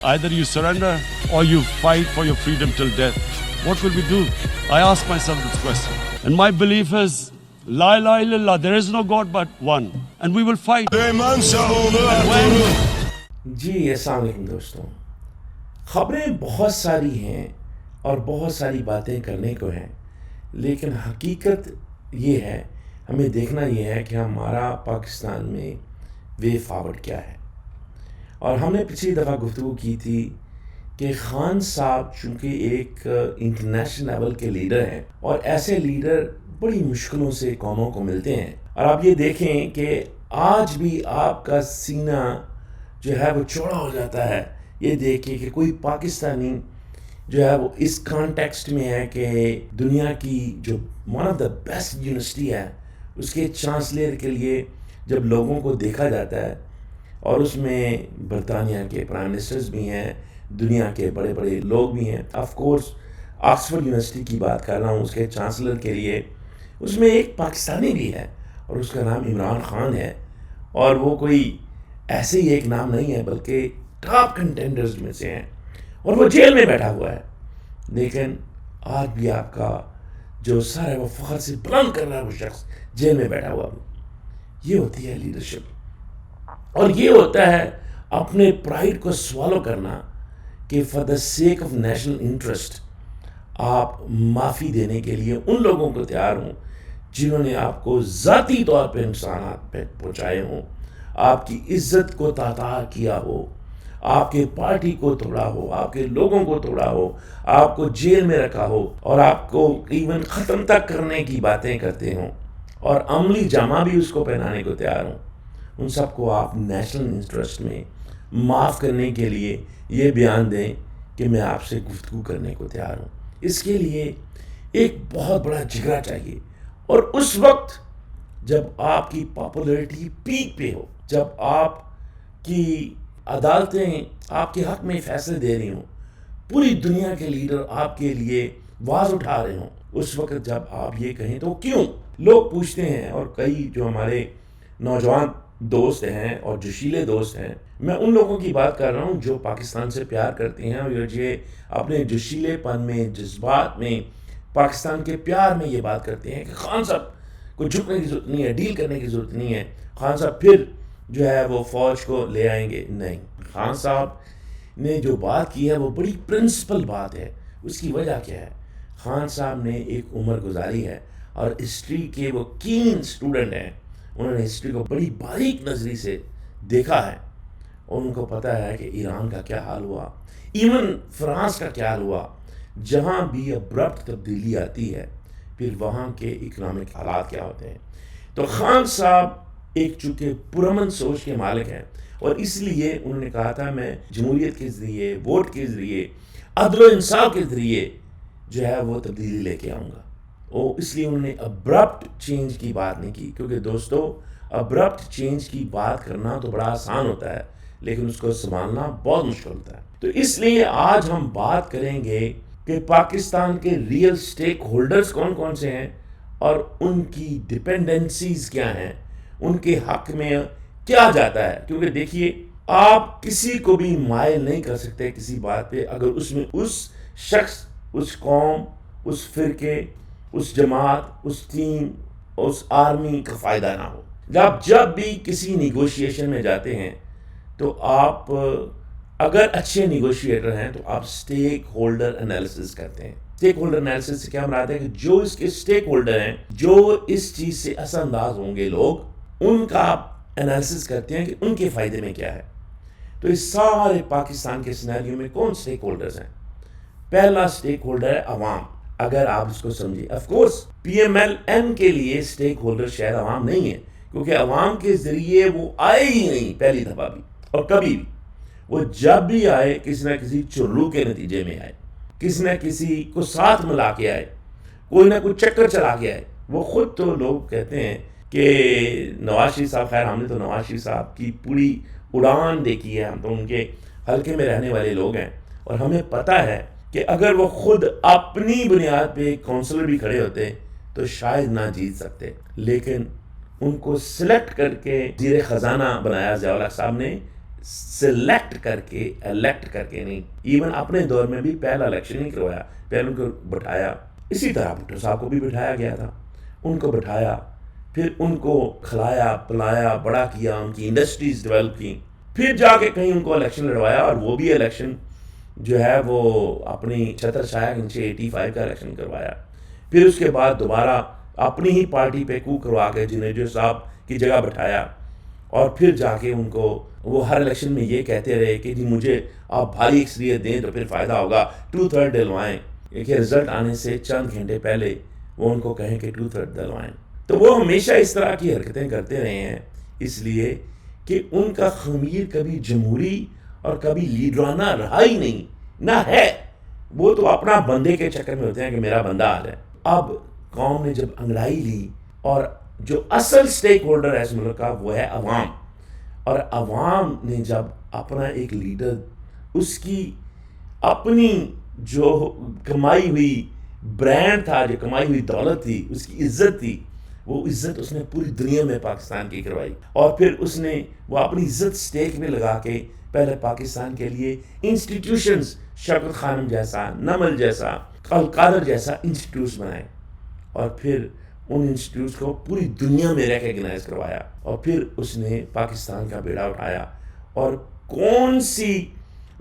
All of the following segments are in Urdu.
Either you surrender or you fight for your freedom till death. What will we do? I ask myself this question. And my belief is, La ilaha illallah, there is no God but one. And we will fight. جی السلام علیکم دوستوں. خبریں بہت ساری ہیں اور بہت ساری باتیں کرنے کو ہیں، لیکن حقیقت یہ ہے، ہمیں دیکھنا یہ ہے کہ ہمارا پاکستان میں وے فارورڈ کیا ہے. اور ہم نے پچھلی دفعہ گفتگو کی تھی کہ خان صاحب چونکہ ایک انٹرنیشنل لیول کے لیڈر ہیں، اور ایسے لیڈر بڑی مشکلوں سے قوموں کو ملتے ہیں. اور آپ یہ دیکھیں کہ آج بھی آپ کا سینہ جو ہے وہ چوڑا ہو جاتا ہے یہ دیکھیں کہ کوئی پاکستانی جو ہے وہ اس کانٹیکسٹ میں ہے کہ دنیا کی جو one of the best university ہے اس کے چانسلر کے لیے جب لوگوں کو دیکھا جاتا ہے، اور اس میں برطانیہ کے پرائم منسٹرز بھی ہیں، دنیا کے بڑے بڑے لوگ بھی ہیں. آف کورس آکسفورڈ یونیورسٹی کی بات کر رہا ہوں، اس کے چانسلر کے لیے اس میں ایک پاکستانی بھی ہے اور اس کا نام عمران خان ہے. اور وہ کوئی ایسے ہی ایک نام نہیں ہے بلکہ ٹاپ کنٹینڈرز میں سے ہیں، اور وہ جیل میں بیٹھا ہوا ہے. لیکن آج بھی آپ کا جو سر ہے وہ فخر سے بلند کر رہا ہے، وہ شخص جیل میں بیٹھا ہوا. یہ ہوتی ہے لیڈرشپ، اور یہ ہوتا ہے اپنے پرائڈ کو سوالو کرنا کہ for the sake of national interest آپ معافی دینے کے لیے ان لوگوں کو تیار ہوں جنہوں نے آپ کو ذاتی طور پہ نقصانات پہ پہنچائے ہوں، آپ کی عزت کو تاتار کیا ہو، آپ کے پارٹی کو توڑا ہو، آپ کے لوگوں کو توڑا ہو، آپ کو جیل میں رکھا ہو، اور آپ کو ایون ختم تک کرنے کی باتیں کرتے ہوں، اور عملی جامہ بھی اس کو پہنانے کو تیار ہوں. ان سب کو آپ نیشنل انٹرسٹ میں معاف کرنے کے لیے یہ بیان دیں کہ میں آپ سے گفتگو کرنے کو تیار ہوں. اس کے لیے ایک بہت بڑا جگرا چاہیے، اور اس وقت جب آپ کی پاپولیرٹی پیک پہ ہو، جب آپ کی عدالتیں آپ کے حق میں فیصلے دے رہی ہوں، پوری دنیا کے لیڈر آپ کے لیے آواز اٹھا رہے ہوں، اس وقت جب آپ یہ کہیں تو کیوں؟ لوگ پوچھتے ہیں، اور کئی جو ہمارے نوجوان دوست ہیں اور جوشیلے دوست ہیں، میں ان لوگوں کی بات کر رہا ہوں جو پاکستان سے پیار کرتے ہیں، اور یہ اپنے جوشیلے پن میں، جذبات میں، پاکستان کے پیار میں یہ بات کرتے ہیں کہ خان صاحب کو جھکنے کی ضرورت نہیں ہے، ڈیل کرنے کی ضرورت نہیں ہے، خان صاحب پھر جو ہے وہ فوج کو لے آئیں گے. نہیں، خان صاحب نے جو بات کی ہے وہ بڑی پرنسپل بات ہے. اس کی وجہ کیا ہے؟ خان صاحب نے ایک عمر گزاری ہے، اور ہسٹری کے وہ کین سٹوڈنٹ ہیں. انہوں نے ہسٹری کو بڑی باریک نظری سے دیکھا ہے، اور ان کو پتہ ہے کہ ایران کا کیا حال ہوا، ایون فرانس کا کیا حال ہوا. جہاں بھی ابرپٹ تبدیلی آتی ہے پھر وہاں کے اکنامک حالات کیا ہوتے ہیں. تو خان صاحب ایک چونکہ پرامن سوچ کے مالک ہیں، اور اس لیے انہوں نے کہا تھا میں جمہوریت کے ذریعے، ووٹ کے ذریعے، عدل و انصاف کے ذریعے جو ہے وہ تبدیلی لے کے آؤں گا. اور اس لیے انہوں نے ابرپٹ چینج کی بات نہیں کی، کیونکہ دوستو ابرپٹ چینج کی بات کرنا تو بڑا آسان ہوتا ہے، لیکن اس کو سنبھالنا بہت مشکل ہوتا ہے. تو اس لیے آج ہم بات کریں گے کہ پاکستان کے ریئل سٹیک ہولڈرز کون کون سے ہیں، اور ان کی ڈپینڈنسیز کیا ہیں، ان کے حق میں کیا جاتا ہے. کیونکہ دیکھیے، آپ کسی کو بھی مائل نہیں کر سکتے کسی بات پہ اگر اس میں اس شخص، اس قوم، اس فرقے، اس جماعت، اس ٹیم، اس آرمی کا فائدہ نہ ہو. جب بھی کسی نیگوشیشن میں جاتے ہیں تو آپ اگر اچھے نیگوشیٹر ہیں تو آپ سٹیک ہولڈر انالیسس کرتے ہیں. سٹیک ہولڈر انالیسس سے کیا مراد ہے کہ جو اس کے سٹیک ہولڈر ہیں، جو اس چیز سے اثر انداز ہوں گے لوگ، ان کا آپ انالیسس کرتے ہیں کہ ان کے فائدے میں کیا ہے. تو اس سارے پاکستان کے سیناریو میں کون سٹیک ہولڈرز ہیں؟ پہلا سٹیک ہولڈر ہے عوام. اگر آپ اس کو سمجھیں، of course P M L N کے لیے سٹیک ہولڈر شاید عوام نہیں ہے، کیونکہ عوام کے ذریعے وہ آئے ہی نہیں پہلی دفعہ بھی، اور کبھی بھی. وہ جب بھی آئے کسی نہ کسی چرلو کے نتیجے میں آئے، کسی نہ کسی کو ساتھ ملا کے آئے، کوئی نہ کوئی چکر چلا کے آئے. وہ خود تو لوگ کہتے ہیں کہ نواز شریف صاحب، خیر ہم نے تو نواز شریف صاحب کی پوری اڑان دیکھی ہے، ہم تو ان کے حلقے میں رہنے والے لوگ ہیں، اور ہمیں پتہ ہے کہ اگر وہ خود اپنی بنیاد پہ کونسلر بھی کھڑے ہوتے تو شاید نہ جیت سکتے. لیکن ان کو سلیکٹ کر کے وزیر خزانہ بنایا ضیاء الحق صاحب نے سلیکٹ کر کے الیکٹ کر کے نہیں. ایون اپنے دور میں بھی پہلا الیکشن نہیں کروایا, پہلے ان کو بٹھایا. اسی طرح بھٹو صاحب کو بھی بٹھایا گیا تھا, ان کو بٹھایا, پھر ان کو کھلایا پلایا بڑا کیا, ان کی انڈسٹریز ڈیولپ کی, پھر جا کے کہیں ان کو الیکشن لڑوایا, اور وہ بھی الیکشن جو ہے وہ اپنی چھتر چھایا کے نیچے 85 کا الیکشن کروایا. پھر اس کے بعد دوبارہ اپنی ہی پارٹی پہ کو کروا کے جنیجو صاحب کی جگہ بٹھایا, اور پھر جا کے ان کو وہ ہر الیکشن میں یہ کہتے رہے کہ جی مجھے آپ بھاری اکثریت دیں تو پھر فائدہ ہوگا, 2/3 ڈلوائیں. کہ رزلٹ آنے سے چند گھنٹے پہلے وہ ان کو کہیں کہ 2/3 دلوائیں. تو وہ ہمیشہ اس طرح کی حرکتیں کرتے رہے ہیں, اس لیے کہ ان کا خمیر کبھی جمہوری اور کبھی لیڈرانہ رہا ہی نہیں, نہ ہے. وہ تو اپنا بندے کے چکر میں ہوتے ہیں کہ میرا بندہ آ جائے. اب قوم نے جب انگڑائی لی, اور جو اصل سٹیک ہولڈر ہے اس ملک کا وہ ہے عوام, اور عوام نے جب اپنا ایک لیڈر, اس کی اپنی جو کمائی ہوئی برانڈ تھا, جو کمائی ہوئی دولت تھی, اس کی عزت تھی, وہ عزت اس نے پوری دنیا میں پاکستان کی کروائی. اور پھر اس نے وہ اپنی عزت سٹیک میں لگا کے پہلے پاکستان کے لیے انسٹیٹیوشنز, شوکت خانم جیسا, نمل جیسا, القادر جیسا انسٹیٹیوٹس بنائے, اور پھر ان انسٹیٹیوٹس کو پوری دنیا میں ریکگنائز کروایا, اور پھر اس نے پاکستان کا بیڑا اٹھایا. اور کون سی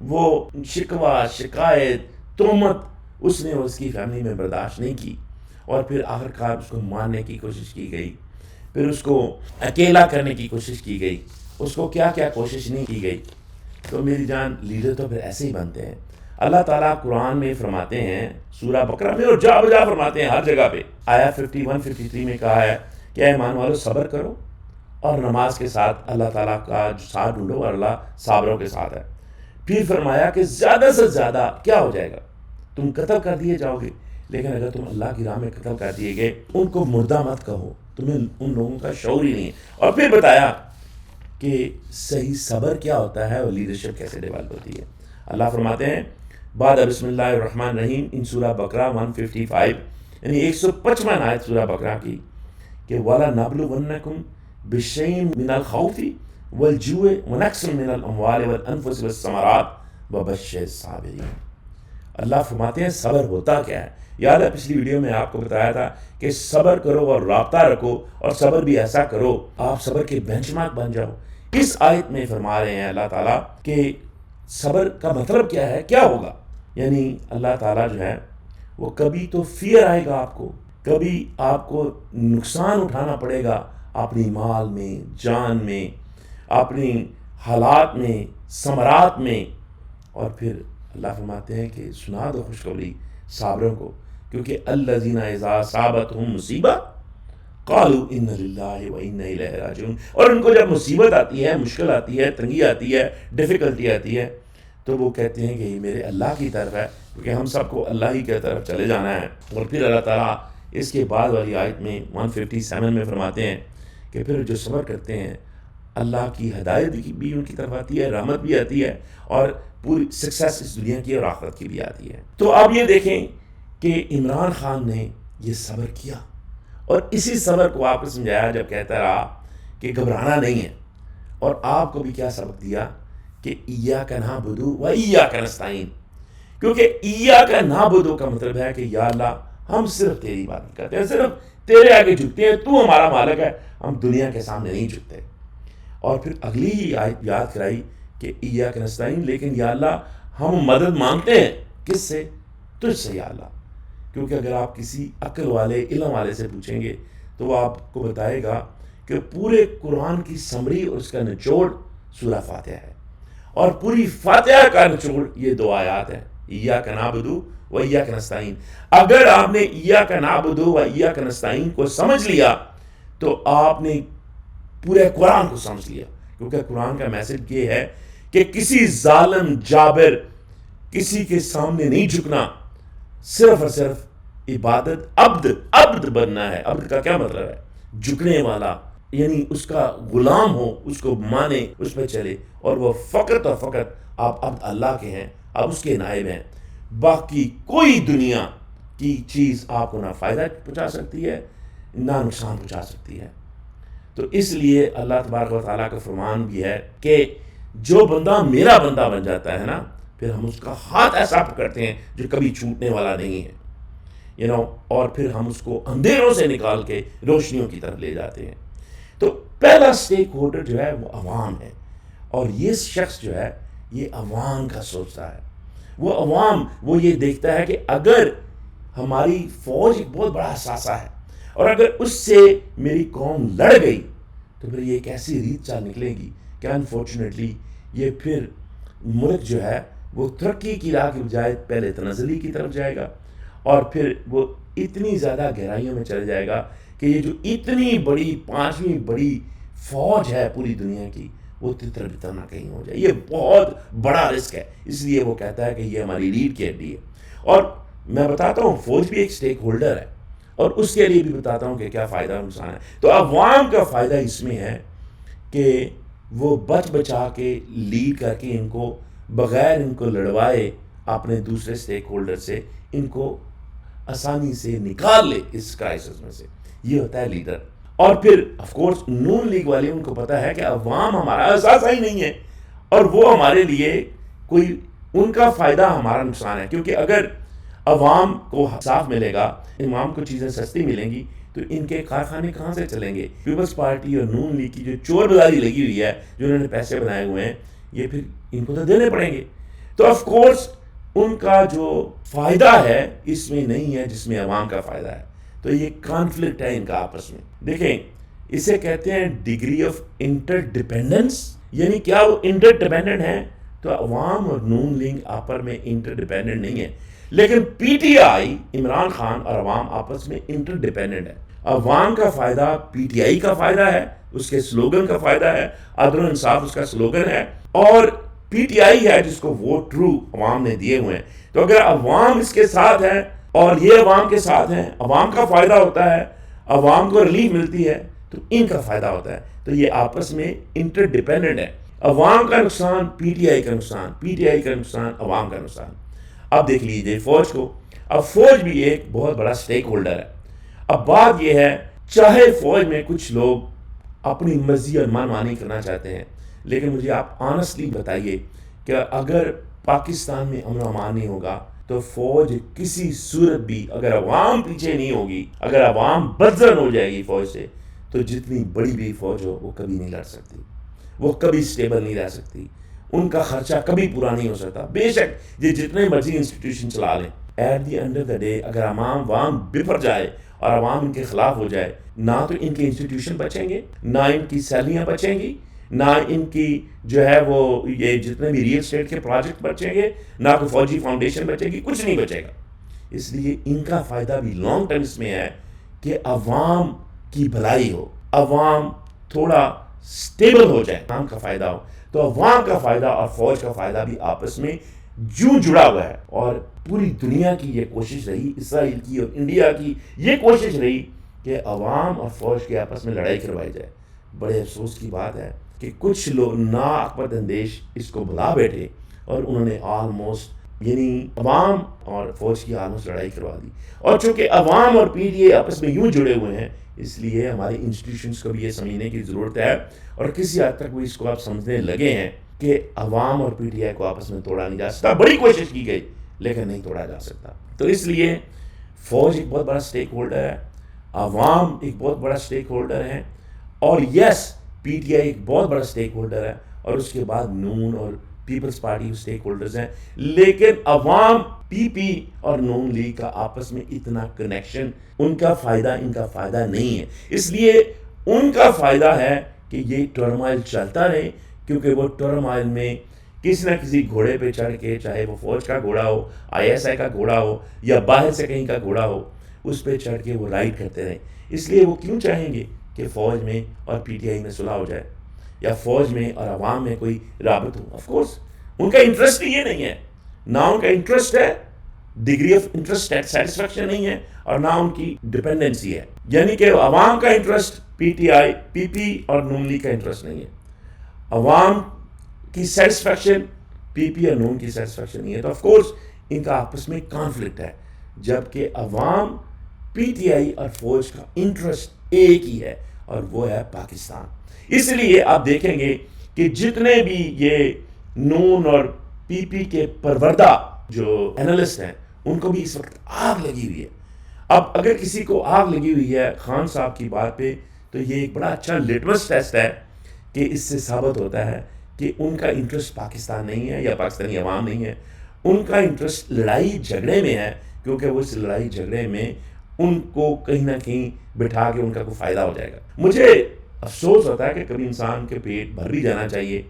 وہ شکوہ شکایت تہمت اس نے اس کی فیملی میں برداشت نہیں کی, اور پھر آخرکار اس کو مارنے کی کوشش کی گئی, پھر اس کو اکیلا کرنے کی کوشش کی گئی, اس کو کیا کیا کوشش نہیں کی گئی. تو میری جان, لیڈر تو پھر ایسے ہی بنتے ہیں. اللہ تعالیٰ قرآن میں فرماتے ہیں, سورہ بقرہ میں, اور جا بجا فرماتے ہیں ہر جگہ پہ. آیا 51-53 میں کہا ہے کہ اے ایمان والو صبر کرو اور نماز کے ساتھ اللہ تعالیٰ کا ساتھ ڈھونڈو, اور اللہ صابروں کے ساتھ ہے. پھر فرمایا کہ زیادہ سے زیادہ کیا ہو جائے گا, تم قتل کر دیے جاؤ گے, لیکن اگر تم اللہ کی راہ میں قتل کر دیے گئے, ان کو مردہ مت کہو, تمہیں ان لوگوں کا شعور ہی نہیں ہے. اور پھر بتایا کہ صحیح صبر کیا ہوتا ہے اور لیڈرشپ کیسے ڈیولپ ہوتی ہے. اللہ فرماتے ہیں بعد بسم اللہ الرحمن الرحیم ان سورہ بقرہ 155 یعنی 155 آیت سورہ بقرہ کی, کہ وَلَنَبْلُوَنَّكُمْ بِشَيْءٍ مِّنَ الْخَوْفِ وَالْجُوعِ وَنَقْصٍ مِّنَ الْأَمْوَالِ وَالْأَنفُسِ وَالثَّمَرَاتِ وَبَشِّرِ الصَّابِرِينَ. اللہ فرماتے ہیں صبر ہوتا کیا ہے. یاد ہے پچھلی ویڈیو میں آپ کو بتایا تھا کہ صبر کرو اور رابطہ رکھو, اور صبر بھی ایسا کرو آپ صبر کے بینچ مارک بن جاؤ. اس آیت میں فرما رہے ہیں اللہ تعالیٰ کہ صبر کا مطلب کیا ہے, کیا ہوگا. یعنی اللہ تعالیٰ جو ہے وہ کبھی تو فیئر آئے گا آپ کو, کبھی آپ کو نقصان اٹھانا پڑے گا اپنی مال میں, جان میں, اپنی حالات میں, ثمرات میں, اور پھر اللہ فرماتے ہیں کہ سنا دو خوشخبری صابروں کو, کیونکہ الذین اذا اصابتہم مصیبہ قالوا ان للہ و انا الیہ راجعون. اور ان کو جب مصیبت آتی ہے, مشکل آتی ہے, تنگی آتی ہے, ڈیفیکلٹی آتی ہے, تو وہ کہتے ہیں کہ یہ میرے اللہ کی طرف ہے, کیونکہ ہم سب کو اللہ ہی کی طرف چلے جانا ہے. اور پھر اللہ تعالیٰ اس کے بعد والی آیت میں 157 میں فرماتے ہیں کہ پھر جو صبر کرتے ہیں اللہ کی ہدایت بھی ان کی طرف آتی ہے, رحمت بھی آتی ہے, اور پوری سکسیس اس دنیا کی اور آخرت کی بھی آتی ہے. تو آپ یہ دیکھیں کہ عمران خان نے یہ صبر کیا, اور اسی صبر کو آپ کو سمجھایا جب کہتا رہا کہ گھبرانا نہیں ہے. اور آپ کو بھی کیا سبق دیا کہ ایاک نعبد و ایاک نستعین, کیونکہ ایاک نعبد کا مطلب ہے کہ یا اللہ ہم صرف تیری عبادت کرتے ہیں, صرف تیرے آگے جھکتے ہیں, تو ہمارا مالک ہے, ہم دنیا کے سامنے نہیں جھکتے. اور پھر اگلی ہی آیت یاد کرائی کہ ایاک نستعین, لیکن یا اللہ ہم مدد مانگتے ہیں کس سے, تجھ سے یا اللہ. کیونکہ اگر آپ کسی عقل والے, علم والے سے پوچھیں گے تو وہ آپ کو بتائے گا کہ پورے قرآن کی سمری اور اس کا نچوڑ سورہ فاتحہ ہے, اور پوری فاتحہ کا نچوڑ یہ 2 آیات ہیں, ایاک نعبد و ایاک نستعین. اگر آپ نے ایاک نعبد و ایاک نستعین کو سمجھ لیا تو آپ نے پورے قرآن کو سمجھ لیا, کیونکہ قرآن کا میسج یہ ہے کہ کسی ظالم جابر, کسی کے سامنے نہیں جھکنا, صرف اور صرف عبادت عبد بننا ہے. عبد کا کیا مطلب ہے, جھکنے والا, یعنی اس کا غلام ہو, اس کو مانے, اس پہ چلے, اور وہ فقط اور فقط آپ عبد اللہ کے ہیں, آپ اس کے نائب ہیں. باقی کوئی دنیا کی چیز آپ کو نہ فائدہ پہنچا سکتی ہے نہ نقصان پہنچا سکتی ہے. تو اس لیے اللہ تبارک و تعالیٰ کا فرمان بھی ہے کہ جو بندہ میرا بندہ بن جاتا ہے نا، پھر ہم اس کا ہاتھ ایسا پکڑتے ہیں جو کبھی چھوٹنے والا نہیں ہے، اور پھر ہم اس کو اندھیروں سے نکال کے روشنیوں کی طرف لے جاتے ہیں۔ تو پہلا اسٹیک ہولڈر جو ہے وہ عوام ہے، اور یہ شخص جو ہے یہ عوام کا سوچتا ہے۔ وہ عوام وہ یہ دیکھتا ہے کہ اگر ہماری فوج ایک بہت بڑا اثاثہ ہے، اور اگر اس سے میری قوم لڑ گئی تو پھر یہ ایک ایسی ریت چال نکلے گی کہ انفارچونیٹلی یہ پھر ملک جو ہے وہ ترقی کی راہ کی بجائے پہلے تنزلی کی طرف جائے گا، اور پھر وہ اتنی زیادہ گہرائیوں میں چل جائے گا کہ یہ جو اتنی بڑی 5ویں بڑی فوج ہے پوری دنیا کی، وہ تتر بتر نہ کہیں ہو جائے۔ یہ بہت بڑا رسک ہے، اس لیے وہ کہتا ہے کہ یہ ہماری ریڑھ کی ہڈی ہے۔ اور میں بتاتا ہوں فوج بھی ایک اسٹیک ہولڈر ہے، اور اس کے لیے بھی بتاتا ہوں کہ کیا فائدہ اور نقصان ہے۔ تو عوام کا فائدہ اس میں ہے کہ وہ بچ بچا کے لیڈ کر کے ان کو بغیر ان کو لڑوائے اپنے دوسرے اسٹیک ہولڈر سے ان کو آسانی سے نکال لے اس کرائسس میں سے۔ یہ ہوتا ہے لیڈر۔ اور پھر آف کورس نون لیگ والے ان کو پتا ہے کہ عوام ہمارا اثاثہ ہی نہیں ہے، اور وہ ہمارے لیے کوئی ان کا فائدہ ہمارا نقصان ہے، کیونکہ اگر عوام کو صاف ملے گا، عوام کو چیزیں سستی ملیں گی، تو ان کے کارخانے کہاں سے چلیں گے؟ پیپلز پارٹی اور نون لیگ کی جو چور بازاری لگی ہوئی ہے، جو انہوں نے پیسے بنائے ہوئے ہیں، یہ پھر ان کو تو دینے پڑیں گے۔ تو آف کورس ان کا جو فائدہ ہے اس میں نہیں ہے جس میں عوام کا فائدہ ہے۔ تو یہ کانفلکٹ ہے ان کا آپس میں۔ دیکھیں اسے کہتے ہیں ڈگری آف انٹر ڈیپینڈنس، یعنی کیا وہ انٹر ڈیپینڈنٹ ہیں؟ تو عوام اور نون لیگ آپس میں انٹر ڈیپینڈنٹ نہیں ہے، لیکن P T I Imran Khan اور عوام آپس میں انٹر ڈیپینڈنٹ ہے۔ عوام کا فائدہ پی ٹی آئی کا فائدہ ہے، اس کے سلوگن کا فائدہ ہے، عدل و انصاف اس کا سلوگن ہے، اور پی ٹی آئی ہے جس کو ووٹ ٹرو عوام نے دیے ہوئے ہیں۔ تو اگر عوام اس کے ساتھ ہے اور یہ عوام کے ساتھ ہیں، عوام کا فائدہ ہوتا ہے، عوام کو ریلیف ملتی ہے، تو ان کا فائدہ ہوتا ہے۔ تو یہ آپس میں انٹر ڈیپینڈنٹ ہے۔ عوام کا نقصان پی ٹی آئی کا نقصان، پی ٹی آئی کا نقصان عوام کا نقصان۔ اب دیکھ لیجیے فوج کو۔ اب فوج بھی ایک بہت بڑا اسٹیک ہولڈر ہے۔ اب بات یہ ہے، چاہے فوج میں کچھ لوگ اپنی مرضی اور من مانی کرنا چاہتے ہیں، لیکن مجھے آپ آنیسٹلی بتائیے کہ اگر پاکستان میں امن و امان نہیں ہوگا تو فوج کسی صورت بھی، اگر عوام پیچھے نہیں ہوگی، اگر عوام بدزن ہو جائے گی فوج سے، تو جتنی بڑی بھی فوج ہو وہ کبھی نہیں لڑ سکتی، وہ کبھی اسٹیبل نہیں رہ سکتی، ان کا خرچہ کبھی پورا نہیں ہو سکتا، بے شک یہ جتنے مرضی انسٹیٹیوشن چلا لیں۔ At the end of the day اگر عوام بفر جائے اور عوام ان کے خلاف ہو جائے، نہ تو ان کے انسٹیٹیوشن بچیں گے، نہ ان کی سیلریاں بچیں گی، نہ ان کی جو ہے وہ یہ جتنے بھی ریئل اسٹیٹ کے پروجیکٹ بچیں گے، نہ کوئی فوجی فاؤنڈیشن بچے گی، کچھ نہیں بچے گا۔ اس لیے ان کا فائدہ بھی لانگ ٹرم اس میں ہے کہ عوام کی بھلائی ہو، عوام تھوڑا اسٹیبل ہو جائے، عوام کا فائدہ ہو۔ تو عوام کا فائدہ اور فوج کا فائدہ بھی آپس میں جڑا ہوا ہے، اور پوری دنیا کی یہ کوشش رہی، اسرائیل کی اور انڈیا کی یہ کوشش رہی کہ عوام اور فوج کے آپس میں لڑائی کروائی جائے۔ بڑے افسوس کی بات ہے کہ کچھ لوگ ناعقبت اندیش اس کو بھلا بیٹھے، اور انہوں نے آلموسٹ یعنی عوام اور فوج کی آلموسٹ لڑائی کروا دی۔ اور چونکہ عوام اور پی ٹی آئی آپس میں یوں جڑے ہوئے ہیں، اس لیے ہمارے انسٹیٹیوشنس کو بھی یہ سمجھنے کی ضرورت ہے، اور کسی حد تک وہ اس کو آپ سمجھنے لگے ہیں کہ عوام اور پی ٹی آئی کو آپس میں توڑا نہیں جا سکتا۔ بڑی کوشش کی گئی لیکن نہیں توڑا جا سکتا۔ تو اس لیے فوج ایک بہت بڑا اسٹیک ہولڈر ہے، عوام ایک بہت بڑا اسٹیک ہولڈر ہے، اور یس پی ٹی آئی ایک بہت بڑا اسٹیک ہولڈر ہے، اور اس کے بعد نون اور پیپلز پارٹی اسٹیک ہولڈرز ہیں۔ لیکن عوام پی پی اور نون لیگ کا آپس میں اتنا کنیکشن، ان کا فائدہ ان کا فائدہ نہیں ہے۔ اس لیے ان کا فائدہ ہے کہ یہ ٹرمائل چلتا رہے، کیونکہ وہ ٹرمائل میں کسی نہ کسی گھوڑے پہ چڑھ کے، چاہے وہ فوج کا گھوڑا ہو، آئی ایس آئی کا گھوڑا ہو، یا باہر سے کہیں کا گھوڑا ہو، اس پہ چڑھ کے وہ رائڈ کرتے رہیں۔ اس لیے وہ کیوں چاہیں گے کہ فوج میں اور پی ٹی آئی میں صلح ہو جائے، یا فوج میں اور عوام میں کوئی رابط ہو؟ آف کورس ان کا انٹرسٹ یہ نہیں ہے، نہ ان کا انٹرسٹ ہے، ڈگری آف انٹرسٹ سیٹسفیکشن نہیں ہے، اور نہ ان کی ڈپینڈنسی ہے، یعنی کہ عوام کا انٹرسٹ پی ٹی آئی پی پی اور نون لیگ کا انٹرسٹ نہیں ہے، عوام کی سیٹسفیکشن پی پی اور نون کی سیٹسفیکشن نہیں ہے۔ تو آف کورس ان کا آپس میں کانفلکٹ ہے، جبکہ عوام پی ٹی آئی اور فوج کا انٹرسٹ ایک ہی ہے، اور وہ ہے پاکستان۔ اس لیے آپ دیکھیں گے کہ جتنے بھی یہ نون اور پی پی کے پروردہ جو اینالسٹ ہیں ان کو بھی اس وقت آگ لگی ہوئی ہے. اب اگر کسی کو آگ لگی ہوئی ہے خان صاحب کی بات پہ تو یہ ایک بڑا اچھا لٹمس ٹیسٹ ہے کہ اس سے ثابت ہوتا ہے کہ ان کا انٹرسٹ پاکستان نہیں ہے یا پاکستانی عوام نہیں ہے. ان کا انٹرسٹ لڑائی جھگڑے میں ہے, کیونکہ وہ اس لڑائی جھگڑے میں ان کو کہیں نہ کہیں بٹھا کے ان کا کوئی فائدہ ہو جائے گا. مجھے افسوس ہوتا ہے کہ کبھی انسان کے پیٹ بھر بھی جانا چاہیے.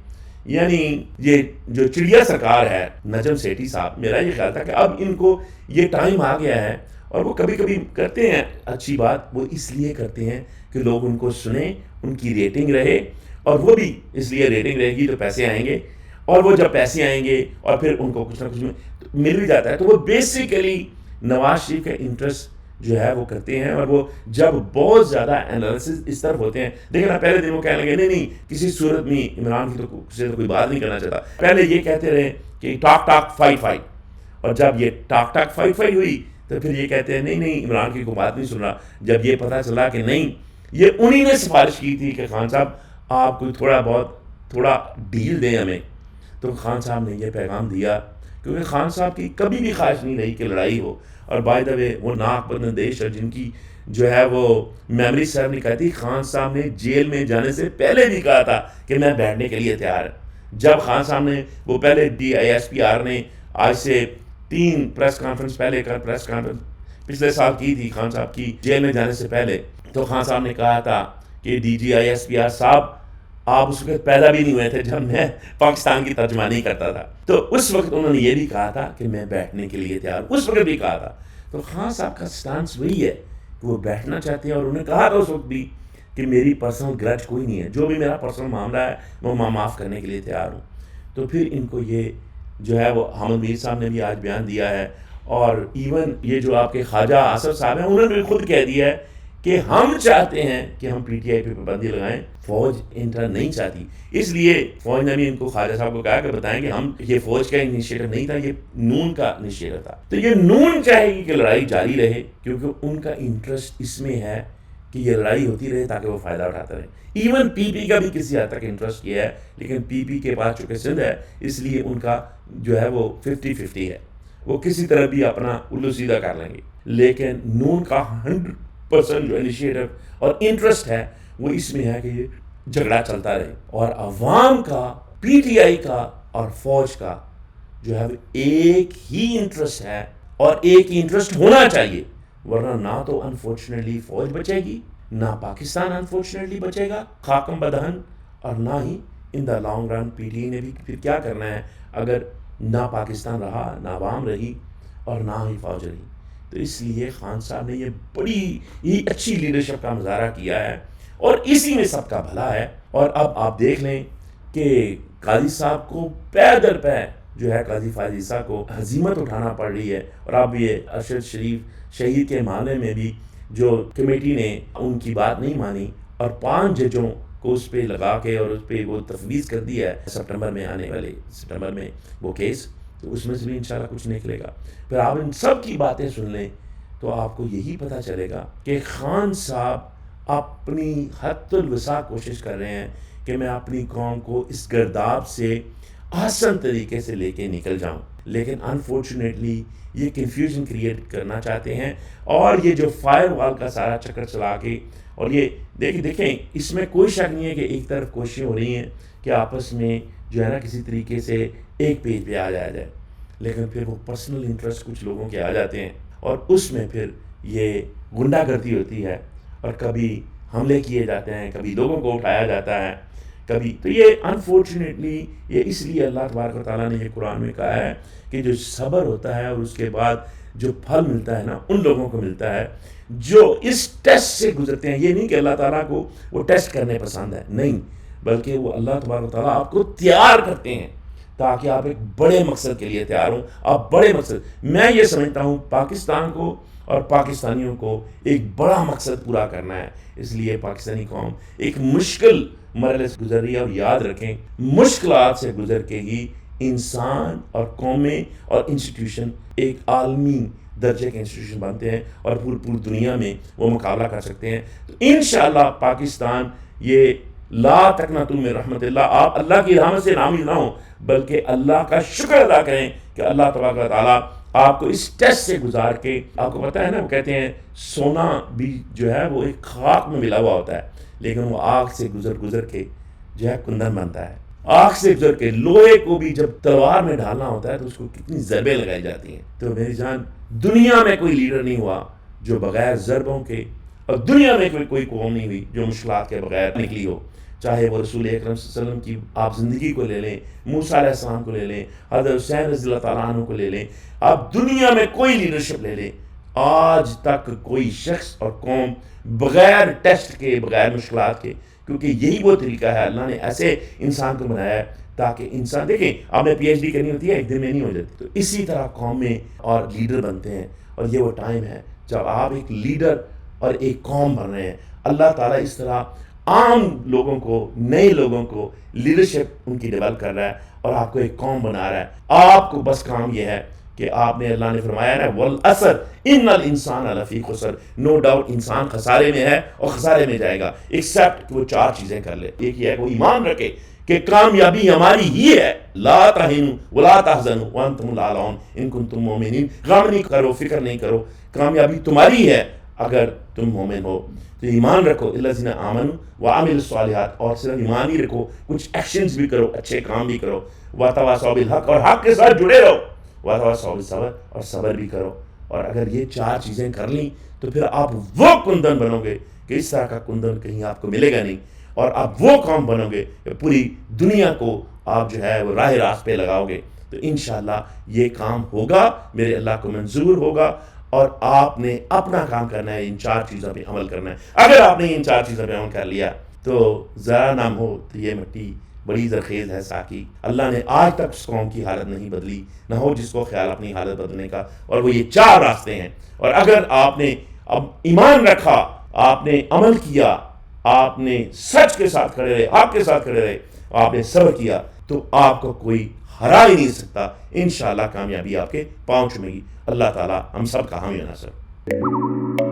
یعنی یہ جو چڑیا سرکار ہے نجم سیٹھی صاحب, میرا یہ خیال تھا کہ اب ان کو یہ ٹائم آ گیا ہے, اور وہ کبھی کبھی کرتے ہیں اچھی بات, وہ اس لیے کرتے ہیں کہ لوگ ان کو سنیں, ان کی ریٹنگ رہے, اور وہ بھی اس لیے ریٹنگ رہے گی تو پیسے آئیں گے, اور وہ جب پیسے آئیں گے اور پھر ان کو کچھ نہ کچھ مل بھی جاتا ہے, تو وہ بیسیکلی نواز شریف کا انٹرسٹ جو ہے وہ کرتے ہیں. اور وہ جب بہت زیادہ انالیسز اس طرف ہوتے ہیں, دیکھیں نا پہلے دن وہ کہنے لگے نہیں کسی صورت میں عمران کی تو سے کوئی بات نہیں کرنا چاہتا. پہلے یہ کہتے رہے کہ ٹاک ٹاک فائٹ فائٹ, اور جب یہ ٹاک ٹاک فائٹ فائٹ ہوئی تو پھر یہ کہتے ہیں نہیں عمران کی کوئی بات نہیں سن رہا. جب یہ پتہ چلا کہ نہیں یہ انہی نے سفارش کی تھی کہ خان صاحب آپ کوئی تھوڑا ڈیل دیں ہمیں, تو خان صاحب نے یہ پیغام دیا, کیونکہ خان صاحب کی کبھی بھی خواہش نہیں رہی کہ لڑائی ہو. اور بائی دا وے وہ ناک بند دیش اور جن کی جو ہے وہ میموری صاحب نے کہتی خان صاحب نے جیل میں جانے سے پہلے بھی کہا تھا کہ میں بیٹھنے کے لیے تیار ہوں. جب خان صاحب نے وہ پہلے DISPR نے آج سے 3 پریس کانفرنس پہلے کا پریس کانفرنس پچھلے سال کی تھی خان صاحب کی جیل میں جانے سے پہلے, تو خان صاحب نے کہا تھا کہ DGISPR صاحب آپ اس وقت پیدا بھی نہیں ہوئے تھے جب میں پاکستان کی ترجمانی کرتا تھا. تو اس وقت انہوں نے یہ بھی کہا تھا کہ میں بیٹھنے کے لیے تیار, اس وقت بھی کہا تھا. تو خان صاحب کا سٹانس وہی ہے کہ وہ بیٹھنا چاہتے ہیں, اور انہوں نے کہا تھا اس وقت بھی کہ میری پرسنل گرج کوئی نہیں ہے, جو بھی میرا پرسنل معاملہ ہے وہ میں معاف کرنے کے لیے تیار ہوں. تو پھر ان کو یہ جو ہے وہ حامد میر صاحب نے بھی آج بیان دیا ہے, اور ایون یہ جو آپ کے خواجہ آصف صاحب ہیں انہوں نے بھی خود کہہ دیا ہے کہ ہم چاہتے ہیں کہ ہم PTI پہ پابندی لگائیں, فوج انٹر نہیں چاہتی. اس لیے فوج نے بھی ان کو خواجہ صاحب کو کہا کہ بتائیں کہ ہم یہ فوج کا انیشیٹو نہیں تھا, یہ نون کا انیشیٹو تھا. تو یہ نون چاہے گی کہ لڑائی جاری رہے, کیونکہ ان کا انٹرسٹ اس میں ہے کہ یہ لڑائی ہوتی رہے تاکہ وہ فائدہ اٹھاتے رہیں. ایون PP کا بھی کسی حد تک انٹرسٹ یہ ہے, لیکن PP کے پاس چونکہ سندھ ہے اس لیے ان کا جو ہے وہ 50-50 ہے, وہ کسی طرح بھی اپنا الو سیدھا کر لیں گے. لیکن نون کا 100% جو انیشیٹو اور انٹرسٹ ہے وہ اس میں ہے کہ یہ جھگڑا چلتا رہے, اور عوام کا PTI کا اور فوج کا جو ہے ایک ہی انٹرسٹ ہے, اور ایک ہی انٹرسٹ ہونا چاہیے, ورنہ نہ تو انفارچونیٹلی فوج بچے گی, نہ پاکستان انفارچونیٹلی بچے گا خاکم بدہن, اور نہ ہی ان دا لانگ رن PTI نے بھی پھر کیا کرنا ہے اگر نہ پاکستان رہا, نہ عوام رہی, اور نہ ہی فوج رہی. تو اس لیے خان صاحب نے یہ بڑی ہی اچھی لیڈرشپ کا مظاہرہ کیا ہے, اور اسی میں سب کا بھلا ہے. اور اب آپ دیکھ لیں کہ قاضی صاحب کو پے در پے جو ہے قاضی فائز عیسیٰ کو ہزیمت اٹھانا پڑ رہی ہے. اور اب یہ ارشد شریف شہید کے معاملے میں بھی جو کمیٹی نے ان کی بات نہیں مانی اور 5 ججوں کو اس پہ لگا کے اور اس پہ وہ تفویض کر دیا ہے سپٹمبر میں آنے والے سپٹمبر میں وہ کیس, تو اس میں سے بھی انشاءاللہ کچھ نکلے گا. پھر آپ ان سب کی باتیں سن لیں تو آپ کو یہی پتہ چلے گا کہ خان صاحب اپنی حد الوسع کوشش کر رہے ہیں کہ میں اپنی قوم کو اس گرداب سے آسان طریقے سے لے کے نکل جاؤں, لیکن انفارچونیٹلی یہ کنفیوژن کریٹ کرنا چاہتے ہیں. اور یہ جو فائر وال کا سارا چکر چلا کے, اور یہ دیکھیں اس میں کوئی شک نہیں ہے کہ ایک طرف کوششیں ہو رہی ہیں کہ آپس میں جو ہے نا کسی طریقے سے ایک پیج پہ آ جایا جائے, لیکن پھر وہ پرسنل انٹرسٹ کچھ لوگوں کے آ جاتے ہیں, اور اس میں پھر یہ غنڈہ گردی ہوتی ہے, اور کبھی حملے کیے جاتے ہیں, کبھی لوگوں کو اٹھایا جاتا ہے, کبھی. تو یہ انفارچونیٹلی یہ اس لیے اللہ تبارک و تعالیٰ نے یہ قرآن میں کہا ہے کہ جو صبر ہوتا ہے اور اس کے بعد جو پھل ملتا ہے نا ان لوگوں کو ملتا ہے جو اس ٹیسٹ سے گزرتے ہیں. یہ نہیں کہ اللہ تعالیٰ کو وہ ٹیسٹ کرنے پسند ہے, نہیں, بلکہ وہ اللہ تبارک و تعالیٰ آپ کو تیار کرتے ہیں تاکہ آپ ایک بڑے مقصد کے لیے تیار ہوں. آپ بڑے مقصد, میں یہ سمجھتا ہوں پاکستان کو اور پاکستانیوں کو ایک بڑا مقصد پورا کرنا ہے. اس لیے پاکستانی قوم ایک مشکل مرحلے سے گزر رہی ہے, اور یاد رکھیں مشکلات سے گزر کے ہی انسان اور قومیں اور انسٹیٹیوشن ایک عالمی درجے کے انسٹیٹیوشن بنتے ہیں, اور پوری دنیا میں وہ مقابلہ کر سکتے ہیں. تو انشاءاللہ پاکستان یہ لا تقنطوا من رحمت اللہ، آپ اللہ کی رحمت سے ناامید نہ ہوں، بلکہ اللہ کا شکر ادا کریں کہ اللہ تبارک و تعالیٰ آپ کو اس ٹیسٹ سے گزار کے، آپ کو پتہ ہے نا، وہ کہتے ہیں سونا بھی جو ہے وہ ایک خاک میں ملا ہوا ہوتا ہے، لیکن وہ آگ سے گزر کے جو ہے کندن بنتا ہے. آگ سے گزر کے لوہے کو بھی جب تلوار میں ڈالنا ہوتا ہے تو اس کو کتنی ضربیں لگائی جاتی ہیں. تو میری جان، دنیا میں کوئی لیڈر نہیں ہوا جو بغیر ضربوں کے، اور دنیا میں کوئی قوم نہیں ہوئی جو مشکلات کے بغیر نکلی ہو. چاہے وہ رسول اکرم صلی اللہ علیہ وسلم کی آپ زندگی کو لے لیں، موسیٰ علیہ السلام کو لے لیں، حضرت حسین رضی اللہ تعالیٰ عنہ کو لے لیں، آپ دنیا میں کوئی لیڈرشپ لے لیں، آج تک کوئی شخص اور قوم بغیر ٹیسٹ کے، بغیر مشکلات کے، کیونکہ یہی وہ طریقہ ہے، اللہ نے ایسے انسان کو بنایا ہے تاکہ انسان، دیکھیں آپ نے پی ایچ ڈی کرنی ہوتی ہے، ایک دن میں نہیں ہو جاتی. تو اسی طرح قومیں اور لیڈر بنتے ہیں، اور یہ وہ ٹائم ہے جب آپ ایک لیڈر اور ایک قوم بن رہے ہیں. اللہ تعالیٰ اس طرح عام لوگوں کو، نئے لوگوں کو لیڈرشپ ان کی ڈیولپ کر رہا ہے اور آپ کو ایک قوم بنا رہا ہے. آپ کو بس کام یہ ہے کہ آپ نے، اللہ نے فرمایا نا والعصر ان الانسان لفی خسر، نو ڈاؤٹ انسان خسارے میں ہے اور خسارے میں جائے گا، ایکسیپٹ وہ 4 چیزیں کر لے. ایک یہ ہے کہ وہ ایمان رکھے کہ کامیابی ہماری ہی ہے، لا تہنوا ولا تحزنوا وانتم الاعلون ان کنتم مؤمنین، غم نہیں کرو، فکر نہیں کرو، کامیابی تمہاری ہے اگر تم مومن ہو. تو ایمان رکھو، الذین آمنوا وعملوا الصالحات، اور صرف ایمان ہی رکھو، کچھ ایکشنز بھی کرو، اچھے کام بھی کرو، وتواصوا بالحق، اور حق کے ساتھ جڑے رہو، وتواصوا بالصبر، اور صبر بھی کرو. اور اگر یہ 4 چیزیں کر لیں تو پھر آپ وہ کندن بنو گے کہ اس طرح کا کندن کہیں آپ کو ملے گا نہیں، اور آپ وہ قوم بنو گے کہ پوری دنیا کو آپ جو ہے وہ راہ راست پہ لگاؤ گے. تو انشاءاللہ یہ کام ہوگا، میرے اللہ کو منظور ہوگا، اور آپ نے اپنا کام کرنا ہے، ان 4 چیزوں پہ عمل کرنا ہے. اگر آپ نے ان 4 چیزوں پہ عمل کر لیا تو ذرا نام ہو تو یہ مٹی بڑی زرخیز ہے ساقی. اللہ نے آج تک اس قوم کی حالت نہیں بدلی، نہ ہو جس کو خیال اپنی حالت بدلنے کا. اور وہ یہ 4 راستے ہیں. اور اگر آپ نے اب ایمان رکھا، آپ نے عمل کیا، آپ نے سچ کے ساتھ کھڑے رہے، حق کے ساتھ کھڑے رہے، آپ نے صبر کیا، تو آپ کو کوئی ہرا ہی نہیں سکتا. انشاءاللہ کامیابی آپ کے پاؤں چومے گی. اللہ تعالیٰ ہم سب کا حامی و ناصر.